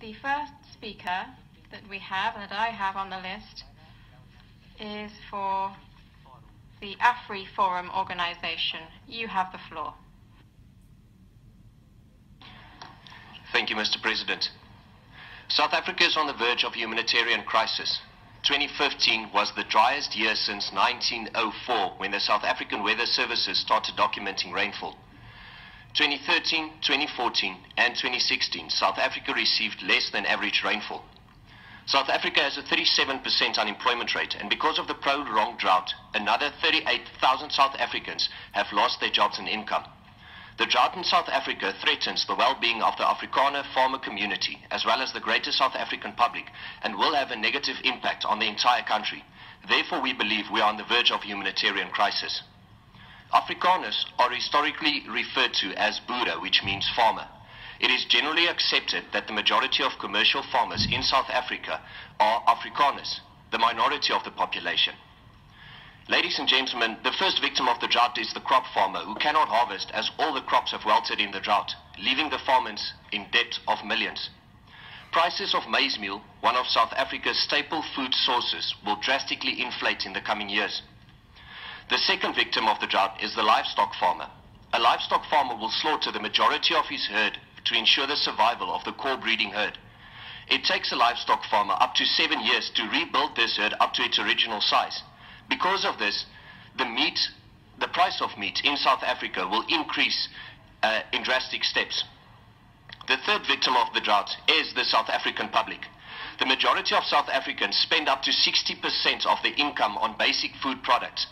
The first speaker that we have, and that I have on the list, is for the AfriForum organization. You have the floor. Thank you, Mr. President. South Africa is on the verge of a humanitarian crisis. 2015 was the driest year since 1904, when the South African Weather Services started documenting rainfall. 2013, 2014 and 2016, South Africa received less than average rainfall. South Africa has a 37% unemployment rate, and because of the prolonged drought, another 38,000 South Africans have lost their jobs and income. The drought in South Africa threatens the well-being of the Afrikaner farmer community, as well as the greater South African public, and will have a negative impact on the entire country. Therefore, we believe we are on the verge of a humanitarian crisis. Afrikaners are historically referred to as boere, which means farmer. It is generally accepted that the majority of commercial farmers in South Africa are Afrikaners, the minority of the population. Ladies and gentlemen, the first victim of the drought is the crop farmer, who cannot harvest as all the crops have wilted in the drought, leaving the farmers in debt of millions. Prices of maize meal, one of South Africa's staple food sources, will drastically inflate in the coming years. The second victim of the drought is the livestock farmer. A livestock farmer will slaughter the majority of his herd to ensure the survival of the core breeding herd. It takes a livestock farmer up to 7 years to rebuild this herd up to its original size. Because of this, the price of meat in South Africa will increase in drastic steps. The third victim of the drought is the South African public. The majority of South Africans spend up to 60% of their income on basic food products.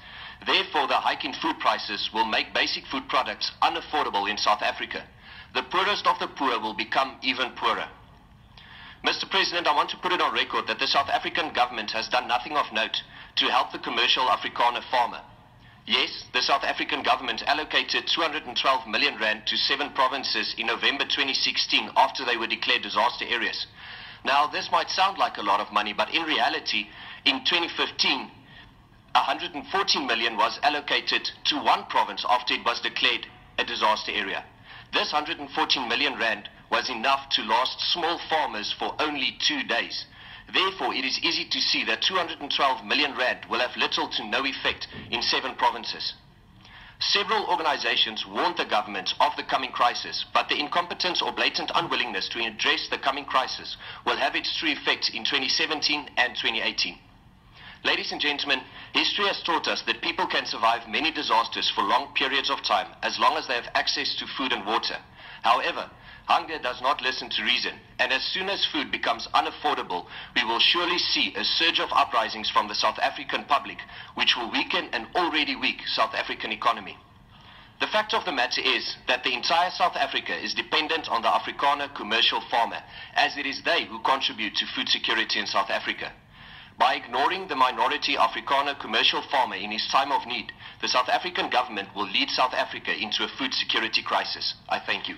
Therefore, the hike in food prices will make basic food products unaffordable in South Africa. The poorest of the poor will become even poorer. Mr. President, I want to put it on record that the South African government has done nothing of note to help the commercial Afrikaner farmer. Yes, the South African government allocated 212 million rand to 7 provinces in November 2016 after they were declared disaster areas. Now, this might sound like a lot of money, but in reality, in 2015, 114 million was allocated to one province after it was declared a disaster area. This 114 million rand was enough to last small farmers for only 2 days. Therefore, it is easy to see that 212 million rand will have little to no effect in 7 provinces. Several organizations warned the government of the coming crisis, but the incompetence or blatant unwillingness to address the coming crisis will have its true effect in 2017 and 2018. Ladies and gentlemen, history has taught us that people can survive many disasters for long periods of time as long as they have access to food and water. However, hunger does not listen to reason, and as soon as food becomes unaffordable, we will surely see a surge of uprisings from the South African public, which will weaken an already weak South African economy. The fact of the matter is that the entire South Africa is dependent on the Afrikaner commercial farmer, as it is they who contribute to food security in South Africa. By ignoring the minority Afrikaner commercial farmer in his time of need, the South African government will lead South Africa into a food security crisis. I thank you.